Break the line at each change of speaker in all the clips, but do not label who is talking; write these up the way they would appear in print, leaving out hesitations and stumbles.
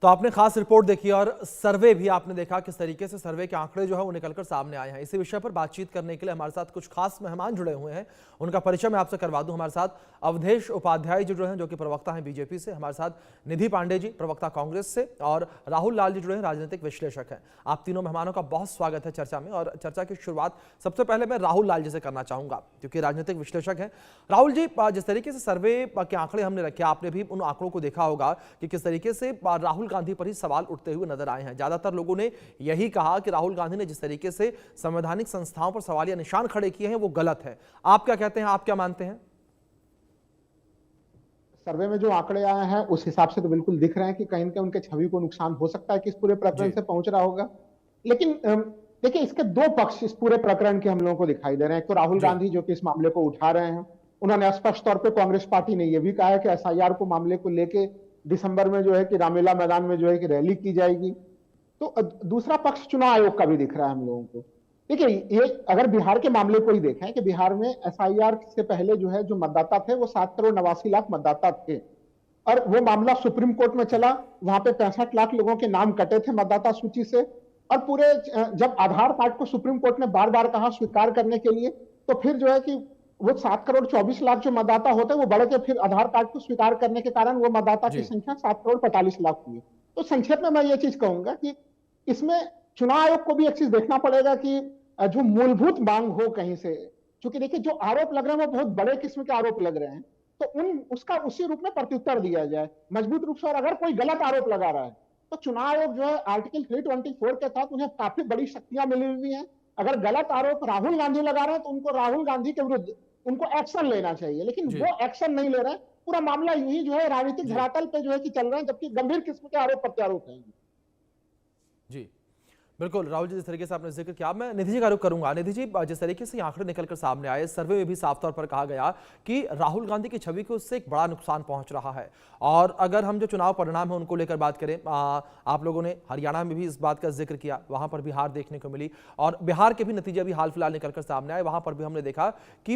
तो आपने खास रिपोर्ट देखी और सर्वे भी आपने देखा किस तरीके से सर्वे के आंकड़े जो है वो निकलकर सामने आए हैं। इसी विषय पर बातचीत करने के लिए हमारे साथ कुछ खास मेहमान जुड़े हुए हैं, उनका परिचय मैं आपसे करवा दूं। हमारे साथ अवधेश उपाध्याय जी जुड़े हैं, जो कि प्रवक्ता हैं बीजेपी से। हमारे साथ निधि पांडे जी, प्रवक्ता कांग्रेस से, और राहुल लाल जी जुड़े हैं, राजनीतिक विश्लेषक हैं। आप तीनों मेहमानों का बहुत स्वागत है चर्चा में। और चर्चा की शुरुआत सबसे पहले मैं राहुल लाल जी से करना चाहूंगा, क्योंकि राजनीतिक विश्लेषक हैं। राहुल जी, जिस तरीके से सर्वे के आंकड़े हमने रखे, आपने भी उन आंकड़ों को देखा होगा कि किस तरीके से राहुल गांधी पर ही सवाल उठते हुए नजर आए हैं। ज्यादातर लोगों ने यही कहा कि राहुल गांधी ने जिस तरीके से संवैधानिक संस्थाओं पर सवालिया निशान खड़े किए हैं वो गलत है। आप क्या कहते हैं, आप क्या मानते हैं?
सर्वे में जो आंकड़े आए हैं उस हिसाब से तो बिल्कुल दिख रहे हैं कि कहीं ना कहीं उनके छवि को नुकसान हो सकता है कि इस पूरे प्रकरण से पहुंच रहा होगा। लेकिन देखिए, इसके दो पक्ष इस पूरे प्रकरण के हम लोगों को दिखाई दे रहे हैं। एक तो राहुल गांधी जो कि इस मामले को उठा रहे हैं, उन्होंने स्पष्ट तौर पे कांग्रेस पार्टी ने यह भी कहा है कि एसआईआर को मामले को लेके दिसंबर में जो है कि रामलीला मैदान में जो है कि रैली की जाएगी। तो दूसरा पक्ष चुनाव आयोग का भी दिख रहा है हम लोगों को। देखिए, ये अगर बिहार के मामले को ही देखें कि बिहार में एसआईआर से पहले जो है जो मतदाता थे वो 7 करोड़ 89 लाख मतदाता थे, और वो मामला सुप्रीम कोर्ट में चला। वहां पे 65 लाख लोगों के नाम कटे थे मतदाता सूची से। और पूरे जब आधार कार्ड को सुप्रीम कोर्ट ने बार बार कहा स्वीकार करने के लिए, तो फिर जो है कि वो 7 करोड़ 24 लाख जो मतदाता होते वो बढ़ के फिर आधार कार्ड को स्वीकार करने के कारण वो मतदाता की संख्या 7 करोड़ 45 लाख हुई। तो संक्षेप में मैं ये चीज कहूंगा कि इसमें चुनाव आयोग को भी एक चीज देखना पड़ेगा कि जो मूलभूत मांग हो कहीं से, क्योंकि देखिए जो आरोप लग रहे हैं वो बहुत बड़े किस्म के आरोप लग रहे हैं, तो उसका उसी रूप में प्रत्युत्तर दिया जाए मजबूत रूप से। और अगर कोई गलत आरोप लगा रहा है तो चुनाव आयोग जो है आर्टिकल 324 के तहत उन्हें काफी बड़ी शक्तियां मिली हुई हैं। अगर गलत आरोप राहुल गांधी लगा रहे हैं तो उनको राहुल गांधी के विरुद्ध उनको एक्शन लेना चाहिए, लेकिन वो एक्शन नहीं ले रहे हैं। पूरा मामला यूं ही जो है राजनीतिक धरातल पे जो है कि चल रहे हैं, जबकि गंभीर किस्म के आरोप प्रत्यारोप हैं।
जी बिल्कुल राहुल जी, जिस तरीके से आपने जिक्र किया, मैं निधि जी का रुख करूंगा। निधि जी, जिस तरीके से आंकड़े निकलकर सामने आए, सर्वे में भी साफ तौर पर कहा गया कि राहुल गांधी की छवि को उससे एक बड़ा नुकसान पहुंच रहा है। और अगर हम जो चुनाव परिणाम है उनको लेकर बात करें, आप लोगों ने हरियाणा में भी इस बात का जिक्र किया, वहां पर भी हार देखने को मिली, और बिहार के भी नतीजे भी हाल फिलहाल निकलकर सामने आए, वहां पर भी हमने देखा कि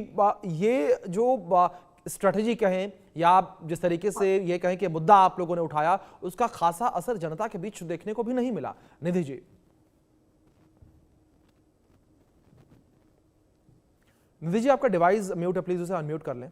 ये जो स्ट्रेटेजी कहें या जिस तरीके से ये कहें कि मुद्दा आप लोगों ने उठाया, उसका खासा असर जनता के बीच देखने को भी नहीं मिला। निधि जी, निधि जी, आपका डिवाइस म्यूट है, प्लीज उसे अनम्यूट कर लें।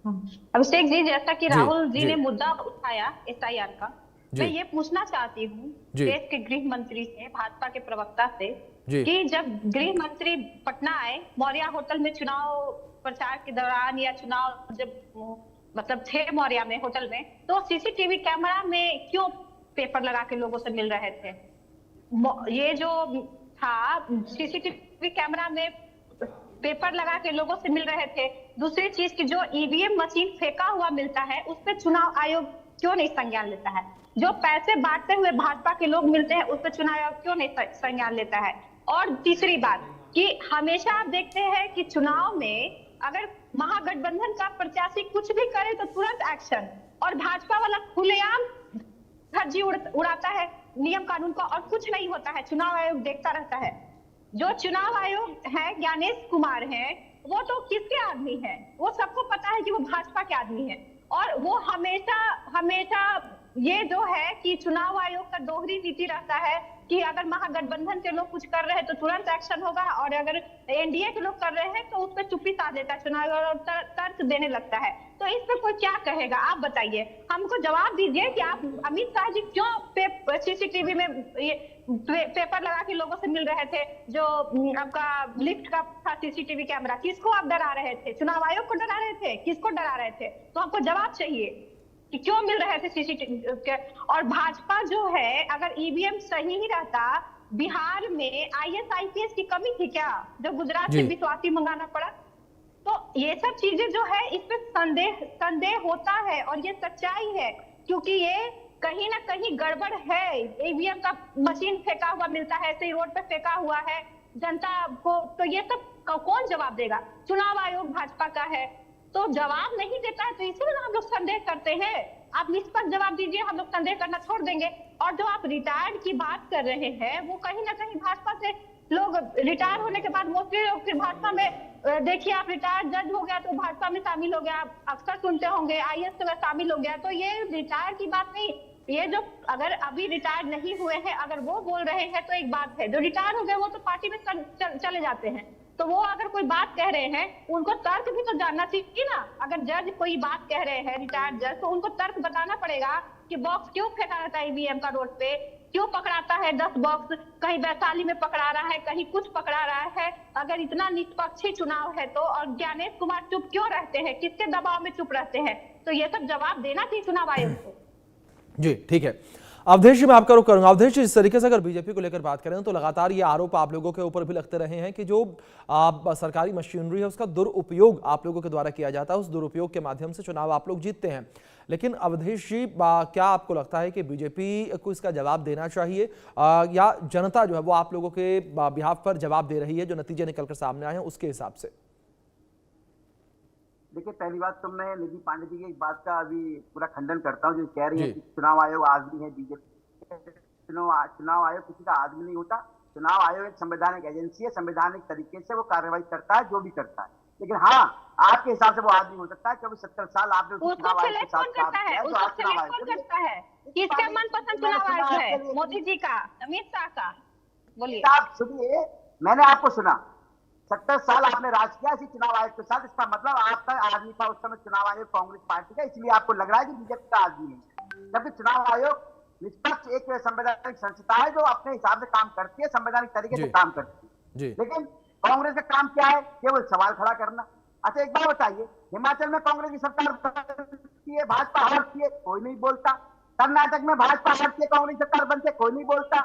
अभिषेक जी, जैसा कि राहुल जी ने मुद्दा उठाया एसआईआर का, मैं ये पूछना चाहती हूँ देश के गृह मंत्री से, भाजपा के प्रवक्ता से, कि जब गृह मंत्री पटना आए मौर्या होटल में चुनाव प्रचार के दौरान, या चुनाव जब मतलब थे मौर्या में होटल में, तो सीसीटीवी कैमरा में क्यों पेपर लगा के लोगों से मिल रहे थे? ये जो था सीसीटीवी कैमरा में पेपर लगा के लोगों से मिल रहे थे। दूसरी चीज की जो ईवीएम मशीन फेंका हुआ मिलता है उस पर चुनाव आयोग क्यों नहीं संज्ञान लेता है? जो पैसे बांटते हुए भाजपा के लोग मिलते हैं उस पर चुनाव आयोग क्यों नहीं संज्ञान लेता है? और तीसरी बात कि हमेशा आप देखते हैं कि चुनाव में अगर महागठबंधन का प्रत्याशी कुछ भी करे तो तुरंत एक्शन, और भाजपा वाला खुलेआम धज्जी उड़ाता है नियम कानून का और कुछ नहीं होता है, चुनाव आयोग देखता रहता है। जो चुनाव आयोग है ज्ञानेश कुमार है, वो तो किसके आदमी है? वो सबको पता है कि वो भाजपा के आदमी है, और वो हमेशा हमेशा ये जो है कि चुनाव आयोग का दोहरी नीति रहता है कि अगर महागठबंधन के लोग कुछ कर रहे हैं तो तुरंत एक्शन होगा, और अगर एनडीए के लोग कर रहे हैं तो उस पर चुप्पी साध देता है चुनाव और तर्क देने लगता है। तो इस पे कोई क्या कहेगा? आप बताइए, हमको जवाब दीजिए कि आप अमित शाह जी क्यों सीसीटीवी में ये पेपर लगा के लोगों से मिल रहे थे? जो आपका लिफ्ट का था सीसीटीवी कैमरा, किसको आप डरा रहे थे? चुनाव आयोग को डरा रहे थे? किसको डरा रहे थे? तो हमको जवाब चाहिए कि क्यों मिल रहे थे सीसीटीवी के। और भाजपा जो है, अगर ईवीएम सही ही रहता, बिहार में आईएएस आईपीएस की कमी थी क्या जो गुजरात से विश्वासी मंगाना पड़ा? तो ये सब चीजें जो है इस पे संदेह होता है, और ये सच्चाई है, क्योंकि ये कहीं ना कहीं गड़बड़ है। ईवीएम का मशीन फेंका हुआ मिलता है, ऐसे ही रोड पे फेंका हुआ है जनता को, तो ये सब कौन जवाब देगा? चुनाव आयोग भाजपा का है तो जवाब नहीं देता है, तो इसीलिए हम लोग संदेह करते हैं। आप निष्पक्ष जवाब दीजिए, हम लोग संदेह करना छोड़ देंगे। और जो आप रिटायर्ड की बात कर रहे हैं, वो कहीं ना कहीं भाजपा से लोग रिटायर होने के बाद मोस्टली लोग फिर भाजपा में, देखिए आप रिटायर्ड जज हो गया तो भाजपा में शामिल हो गया, आप अक्सर सुनते होंगे IAS में शामिल हो गया। तो ये रिटायर की बात नहीं, ये जो अगर अभी रिटायर नहीं हुए हैं अगर वो बोल रहे हैं तो एक बात है, जो रिटायर हो गए वो तो पार्टी में चले जाते हैं, तो वो अगर कोई बात कह रहे हैं उनको तर्क भी तो जानना चाहिए ना। अगर जज कोई बात कह रहे हैं रिटायर्ड जज, तो उनको तर्क बताना पड़ेगा कि बॉक्स क्यों फेंका रहता है EVM का रोड पे, क्यों पकड़ाता है 10 बॉक्स, कहीं वैशाली में पकड़ा रहा है, कहीं कुछ पकड़ा रहा है। अगर इतना निष्पक्ष चुनाव है तो, और ज्ञानेश कुमार चुप क्यों रहते हैं, किसके दबाव में चुप रहते हैं, तो ये सब जवाब देना चाहिए चुनाव आयोग को।
जी ठीक है, अवधेश जी मैं आपका रुख करूंगा। अवधेश जी, इस तरीके से अगर बीजेपी को लेकर बात करें तो लगातार ये आरोप आप लोगों के ऊपर भी लगते रहे हैं कि जो सरकारी मशीनरी है उसका दुरुपयोग आप लोगों के द्वारा किया जाता है, उस दुरुपयोग के माध्यम से चुनाव आप लोग जीतते हैं। लेकिन अवधेश जी, क्या आपको लगता है कि बीजेपी को इसका जवाब देना चाहिए या जनता जो है वो आप लोगों के बिहाफ पर जवाब दे रही है, जो नतीजे निकलकर सामने आए हैं उसके हिसाब से?
देखिए, पहली बात तो मैं निधि पांडे जी की इस बात का अभी पूरा खंडन करता हूँ जो कह रही है कि चुनाव आयोग आदमी है बीजेपी। चुनाव आयोग किसी का आदमी नहीं होता। चुनाव आयोग एक संवैधानिक एजेंसी है, संवैधानिक तरीके से वो कार्रवाई करता है जो भी करता है। लेकिन हाँ, आपके हिसाब से वो आदमी हो सकता है क्योंकि 70 साल आपने
चुनाव आयोग के साथ काम किया है, तो आप चुनाव आयोग करता है। किसका मनपसंद चुनाव आयोग है? मोदी जी का, अमित शाह का? बोलिए।
आप सुनिए, मैंने आपको सुना, 70 साल आपने राज किया इसी चुनाव आयोग के साथ, इसका मतलब आपका आदमी था उस समय चुनाव आयोग कांग्रेस पार्टी का, इसलिए आपको लग रहा है कि बीजेपी का आदमी है। जबकि चुनाव आयोग निष्पक्ष एक संवैधानिक संस्था है जो अपने हिसाब से काम करती है, संवैधानिक तरीके से काम करती है। लेकिन कांग्रेस का काम क्या है? केवल सवाल खड़ा करना। अच्छा एक बात बताइए, हिमाचल में कांग्रेस की सरकार बनती है, भाजपा हारती है, कोई नहीं बोलता। कर्नाटक में भाजपा हारती है, कांग्रेस सरकार बनती है, कोई नहीं बोलता।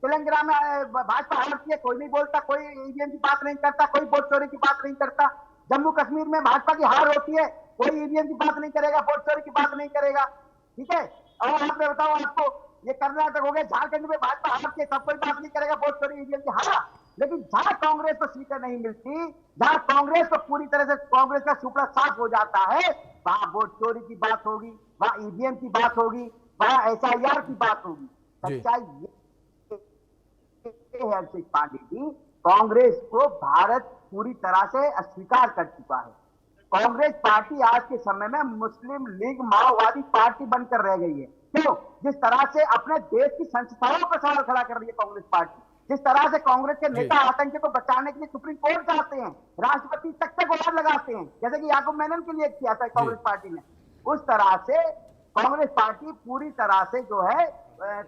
तेलंगाना में भाजपा हारती है, कोई नहीं बोलता, कोई ईवीएम की बात नहीं करता, कोई वोट चोरी की बात नहीं करता। जम्मू कश्मीर में भाजपा की हार होती है, कोई ईवीएम की बात नहीं करेगा, वोट चोरी की बात नहीं करेगा। ठीक है, और आपने बताओ, आपको ये कर्नाटक हो गया, झारखंड में भाजपा हारती है, सब कोई बात नहीं करेगा, वोट चोरी ईवीएम की हारा। लेकिन जहां कांग्रेस को सीटें नहीं मिलती, जहां कांग्रेस को पूरी तरह से कांग्रेस का सुपड़ा साफ हो जाता है, वहां वोट चोरी की बात होगी, वहां ईवीएम की बात होगी, वहां SIR की बात होगी। सच्चाई है अभिषेक पांडे जी, कांग्रेस को भारत पूरी तरह से अस्वीकार कर चुका है। कांग्रेस पार्टी आज के समय में मुस्लिम लीग माओवादी पार्टी बनकर रह गई है। क्यों? जिस तरह से अपने देश की संस्थाओं पर सवाल खड़ा कर रही है कांग्रेस पार्टी, जिस तरह से कांग्रेस के नेता आतंकी को बचाने के लिए सुप्रीम कोर्ट जाते हैं, राष्ट्रपति तक से गुहार लगाते हैं, जैसे कि याकूब मेनन के लिए किया था कांग्रेस पार्टी ने, उस तरह से कांग्रेस पार्टी पूरी तरह से जो है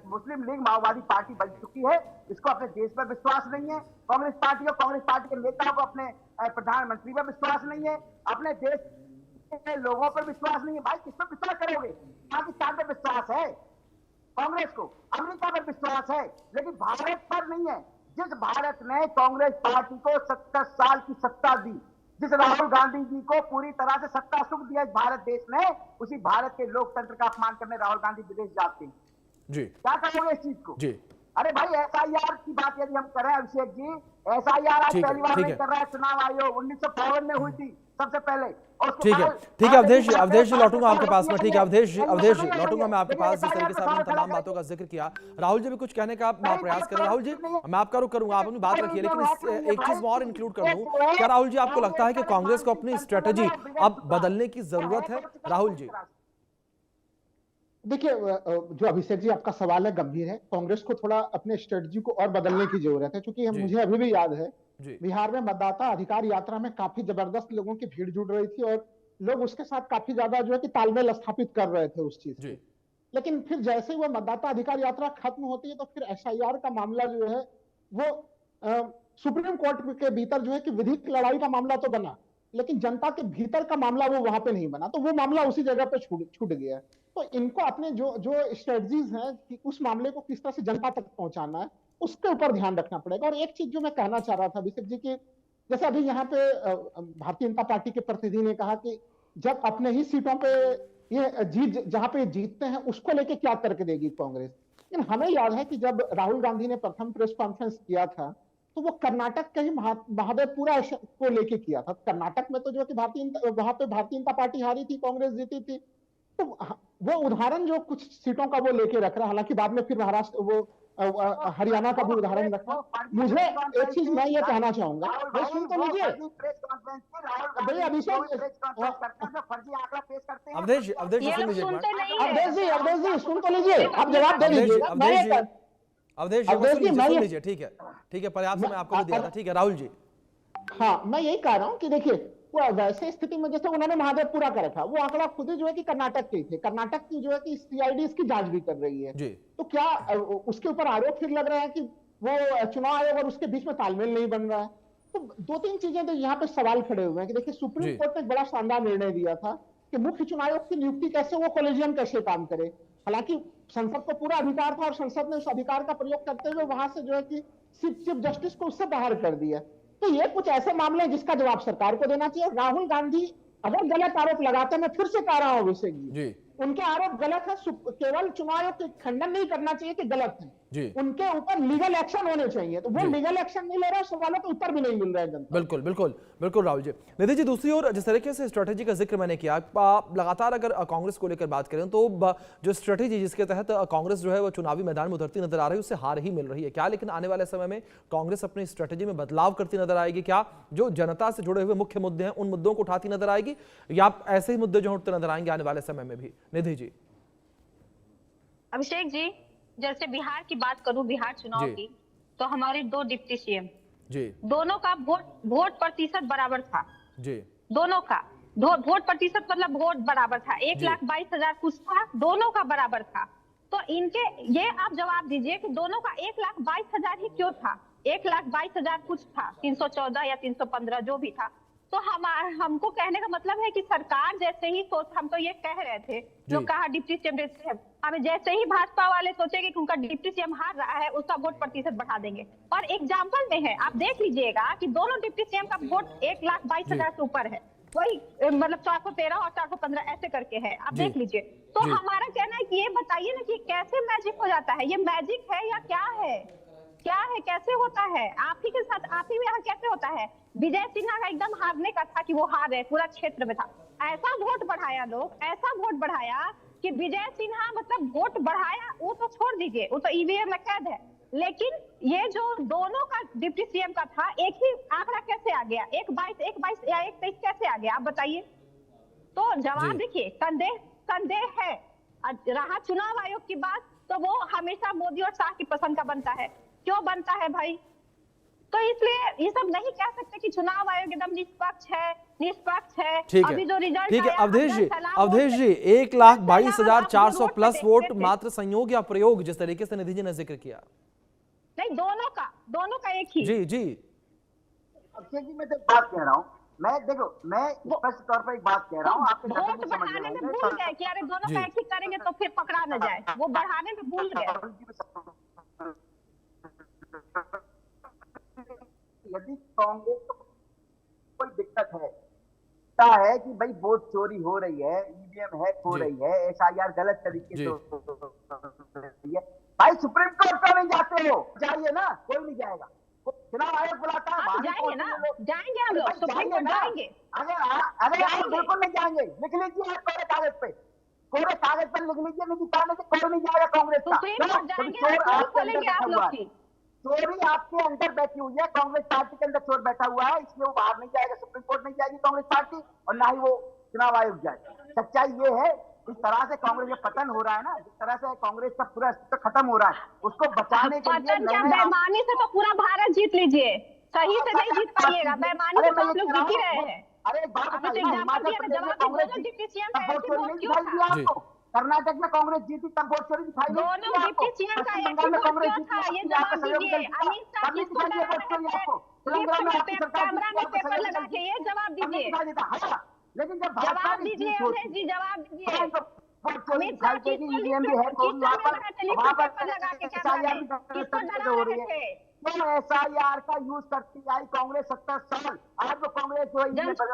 मुस्लिम लीग माओवादी पार्टी बन चुकी है। इसको अपने देश पर विश्वास नहीं है कांग्रेस पार्टी को, कांग्रेस पार्टी के नेताओं को अपने प्रधानमंत्री पर विश्वास नहीं है, अपने देश के लोगों पर विश्वास नहीं है। भाई किस पर विश्वास करोगे? पाकिस्तान पर विश्वास है कांग्रेस को, अमेरिका पर विश्वास है, लेकिन भारत पर नहीं है। जिस भारत ने कांग्रेस पार्टी को 70 साल की सत्ता दी, जिस राहुल गांधी जी को पूरी तरह से सत्ता सुख दिया इस भारत देश ने, उसी भारत के लोकतंत्र का अपमान करने राहुल गांधी विदेश जाते हैं।
जी
क्या करोगे इस चीज को?
जी,
अरे भाई SIR की बात यदि हम करें अभिषेक जी, SIR आज पहली बार नहीं कर रहा है चुनाव आयोग, 1952 में हुई थी सबसे पहले।
ठीक है अवधेश जी लौटूंगा आपके पास में। ठीक है अवधेश जी लौटूंगा मैं आपके पास। जिस तरीके से आपने तमाम बातों का जिक्र किया, राहुल जी भी कुछ कहने का प्रयास करें। राहुल जी मैं आपका रुख करूंगा, आप अपनी बात रखिए, लेकिन एक चीज और इंक्लूड कर दूं, क्या राहुल जी आपको लगता है कि कांग्रेस को अपनी स्ट्रेटेजी अब बदलने की जरूरत है? राहुल जी
देखिए, जो अभिषेक जी आपका सवाल है गंभीर है। कांग्रेस को थोड़ा अपने स्ट्रेटजी को और बदलने की जरूरत है, क्योंकि मुझे अभी भी याद है बिहार में मतदाता अधिकार यात्रा में काफी जबरदस्त लोगों की भीड़ जुड़ रही थी और लोग उसके साथ काफी ज्यादा जो है कि तालमेल स्थापित कर रहे थे उस चीज की। लेकिन फिर जैसे ही वो मतदाता अधिकार यात्रा खत्म होती है तो फिर SIR का मामला जो है वो सुप्रीम कोर्ट के भीतर जो है कि विधिक लड़ाई का मामला तो बना, लेकिन जनता के भीतर का मामला वो वहां पे नहीं बना, तो वो मामला उसी जगह पे छूट गया। तो इनको अपने जो स्ट्रेटजीज हैं कि उस मामले को किस तरह से जनता तक पहुंचाना है, उसके ऊपर ध्यान रखना पड़ेगा। और एक चीज जो मैं कहना चाह रहा था अभिषेक जी की, जैसे अभी यहाँ पे भारतीय जनता पार्टी के प्रतिनिधि ने कहा कि जब अपने ही सीटों पे ये जहां पे जीतते हैं उसको लेके क्या तर्क देगी कांग्रेस। लेकिन हमें याद है कि जब राहुल गांधी ने प्रथम प्रेस कॉन्फ्रेंस किया था तो वो कर्नाटक के ही महादेवपुरा को लेके किया था। कर्नाटक में तो जो कि वहां पे भारतीय जनता पार्टी हारी थी, कांग्रेस जीती थी। तो वो उदाहरण जो कुछ सीटों का वो लेके रख रहा है, हालांकि बाद में फिर महाराष्ट्र वो हरियाणा का भी उदाहरण रखा। मुझे एक चीज मैं ये कहना चाहूंगा, भाई सुन तो लीजिए भाई अभिषेक,
अवधेश जी सुन लीजिए,
अवधेश जी सुन तो लीजिए, आप जवाब दे लीजिए।
अवधेश जी सुन लीजिए, ठीक है, पर्याप्त समय आपको भी दिया था, ठीक है राहुल जी।
हाँ, मैं यही कह रहा हूँ कि देखिए वो वैसे स्थिति में जैसे उन्होंने महादेव पूरा कर रखा, वो आंकड़ा खुद ही जो है कि कर्नाटक के थे, कर्नाटक की जो है कि सीआईडी इसकी जांच भी कर रही है
जी।
तो क्या उसके ऊपर आरोप फिर लग रहा है कि वो चुनाव आयोग और उसके बीच में तालमेल नहीं बन रहा है? तो दो तीन चीजें तो यहाँ पे सवाल खड़े हुए हैं कि देखिए सुप्रीम कोर्ट ने एक बड़ा शानदार निर्णय दिया था कि मुख्य चुनाव आयोग की नियुक्ति कैसे, वो कॉलेजियम कैसे काम करे। हालांकि संसद को पूरा अधिकार था और संसद ने उस अधिकार का प्रयोग करते हुए वहां से जो है कि चीफ जस्टिस को उससे बाहर कर दिया। तो ये कुछ ऐसे मामले हैं जिसका जवाब सरकार को देना चाहिए। राहुल गांधी अगर गलत आरोप लगाते हैं, मैं फिर से कह रहा हूं अभिषेक जी, उनके आरोप गलत है, केवल चुनाव आयोग के खंडन नहीं करना चाहिए कि गलत है, उनके ऊपर लीगल एक्शन होने चाहिए। तो वो लीगल एक्शन नहीं ले रहे, सवालों के उत्तर भी नहीं मिल रहे जनता।
बिल्कुल बिल्कुल बिल्कुल राहुल जी। निधि जी, दूसरी ओर जिस तरीके से स्ट्रेटेजी का जिक्र मैंने किया, लगातार अगर कांग्रेस को लेकर बात करें तो जो स्ट्रेटेजी जिसके तहत कांग्रेस जो है वो चुनावी मैदान में उतरती नजर आ रही है, उससे हार ही मिल रही है क्या? लेकिन आने वाले समय में कांग्रेस अपनी स्ट्रेटेजी में बदलाव करती नजर आएगी क्या? जो जनता से जुड़े हुए मुख्य मुद्दे हैं उन मुद्दों को उठाती नजर आएगी, या ऐसे ही मुद्दे जो उठते नजर आएंगे आने वाले समय में भी? निधि जी।
अभिषेक जी, जैसे बिहार की बात करूं, बिहार चुनाव की, तो हमारे 2 डिप्टी सीएम जी, दोनों का वोट प्रतिशत बराबर था जी, दोनों का वोट प्रतिशत मतलब वोट बराबर था, 1,22,000 कुछ था, दोनों का बराबर था। तो इनके ये आप जवाब दीजिए कि दोनों का 1,22,000 ही क्यों था? 1,22,000 कुछ था, 314 या 315 जो भी था। तो हमको कहने का मतलब है कि सरकार जैसे ही हम तो ये कह रहे थे, जो कहा डिप्टी सीएम, हमें जैसे ही भाजपा वाले सोचे कि उनका डिप्टी सीएम हार रहा है, उसका वोट प्रतिशत बढ़ा देंगे। और एग्जाम्पल में है, आप देख लीजिएगा कि दोनों डिप्टी सीएम का वोट 1,22,000 से ऊपर है, वही मतलब 413 और 415 ऐसे करके है, आप देख लीजिए। तो हमारा कहना है कि ये बताइए ना कि कैसे मैजिक हो जाता है, ये मैजिक है या क्या है? क्या है, कैसे होता है? आप ही के साथ, आप ही में यहाँ कैसे होता है? विजय सिन्हा का एकदम हारने का था कि वो हार रहे, पूरा क्षेत्र में था, ऐसा वोट बढ़ाया लोग, ऐसा वोट बढ़ाया कि विजय सिन्हा मतलब वोट बढ़ाया, वो तो छोड़ दीजिए, वो तो ईवीएम में कैद है। लेकिन ये जो दोनों का डिप्टी सीएम का था, एक ही आंकड़ा कैसे आ गया? 1,22 या 1,23 कैसे आ गया, आप बताइए। तो जवाब देखिए, संदेह है। रहा चुनाव आयोग की बात, तो वो हमेशा मोदी और शाह की पसंद का बनता है। क्यों बनता है भाई? तो इसलिए ये सब नहीं कह सकते कि चुनाव आयोग एकदम निष्पक्ष है। अभी जो रिजल्ट
ठीक है अवधेश जी 1,22,400 प्लस वोट मात्र संयोग या प्रयोग, जिस तरीके से निधि जी ने जिक्र किया?
नहीं, दोनों का एक ही।
जी
अभिषेक जी, मैं तो बात कह रहा हूँ, मैं स्पष्ट तौर पर एक बात कह रहा हूँ, आपके
वोट बढ़ाने में भूल गए कि अरे दोनों का एक ही करेंगे तो फिर पकड़ा न जाए, वो बढ़ाने में भूल गए।
यदि कांग्रेस को कोई दिक्कत है कि भाई वोट चोरी हो रही है, ईवीएम हैक हो रही है, एसआईआर गलत तरीके से हो रही है, भाई सुप्रीम कोर्ट क्यों नहीं जाते हो? जाइए ना, कोई नहीं जाएगा, चुनाव आयोग बुलाता है,
जाएंगे ना, जाएंगे हम लोग, सुप्रीम कोर्ट जाएंगे।
अरे आप बिल्कुल नहीं जाएंगे, लिख लीजिए आप कोरे कागज पे लिख लीजिए, नहीं दिखाने से कोई नहीं जाएगा कांग्रेस का। चोरी आपके अंदर बैठी हुई है, कांग्रेस पार्टी के अंदर चोर बैठा हुआ है, इसलिए वो बाहर नहीं जाएगा, सुप्रीम कोर्ट नहीं जाएगी कांग्रेस पार्टी, और ना ही वो चुनाव आयोग जाएगा। सच्चाई ये है, इस तरह से कांग्रेस में पतन हो रहा है ना, जिस तरह से कांग्रेस का पूरा अस्तित्व खत्म हो रहा है, उसको बचाने के लिए
बेईमानी से तो पूरा भारत जीत लीजिए, सही से नहीं जीत पाइएगा, बेईमानी से तो आप लोग जीत ही रहे हैं।
अरे एक बात बताइए, हिमाचल प्रदेश में कांग्रेस आपको, कर्नाटक में कांग्रेस जीती तब वोट चोरी दिखाई दी, बंगाल में कांग्रेस जीती, आपका सहयोग तेलंगाना में आपकी सरकार लेकिन जब भाजपा ने जीत होती वोट चोरी दिखाई देगी, ईवीएम भी है वहां पर हो रही है। क्यों एसआईआर का यूज करती आई कांग्रेस 70 साल? आज वो कांग्रेस जो ऐसा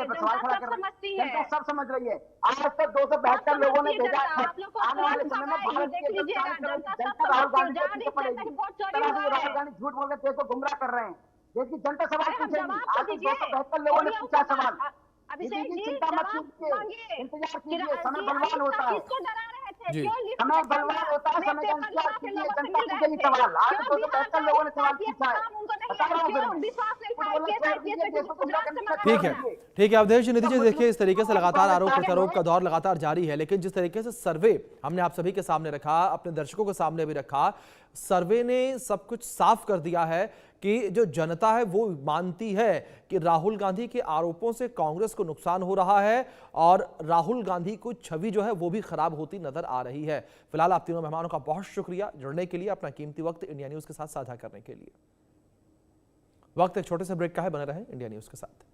सवाल खड़ा कर रही है, जनता सब समझ रही है। आज तक 272 लोगों ने भेजा, आने वाले समय में भारत की जनता राहुल गांधी को पीछे पड़ेगी। राहुल गांधी झूठ बोल के देश को गुमराह कर रहे हैं, देश की जनता सवाल पूछेगी। आज 272 लोगों ने पूछा सवाल,
अभिषेक जी
चिंता मत कीजिए, इंतजार कीजिए, समय बलवान होता है।
किसको डरा रहे थे?
जी।
क्यों लिफ्ट
समय
में
बलवान
चढ़ना?
होता है,
हमें
समय का
पेपर
इंतजार
लगा के
कीजिए,
लोगों से
जनता
मिल
पूछेगी
रहे थे।
सवाल। आज
क्यों बिहार
275 लोगों ने सवाल
का
पूछा है,
काम उनको नहीं
बता
है?
रहा हूँ
क्यों
फिर।
विश्वास नहीं था?
फुटबॉलर
IPS,
छोड़ दीजिए,
IPS
देशों को
गुजरात से
कंट्रोल
मंगा
ठीक
के
है,
लाया।
ठीक है अवधेश निधि जी, देखिए इस तरीके से लगातार आरोप प्रत्यारोप का दौर लगातार जारी है, लेकिन जिस तरीके से सर्वे हमने आप सभी के सामने रखा, अपने दर्शकों के सामने भी रखा, सर्वे ने सब कुछ साफ कर दिया है कि जो जनता है वो मानती है कि राहुल गांधी के आरोपों से कांग्रेस को नुकसान हो रहा है और राहुल गांधी को छवि जो है वो भी खराब होती नजर आ रही है। फिलहाल आप तीनों मेहमानों का बहुत शुक्रिया जुड़ने के लिए, अपना कीमती वक्त इंडिया न्यूज के साथ साझा करने के लिए। वक्त एक छोटे से ब्रेक का है, बने रहें इंडिया न्यूज के साथ।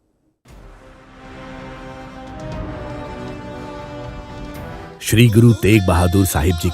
श्री गुरु तेग बहादुर साहिब जी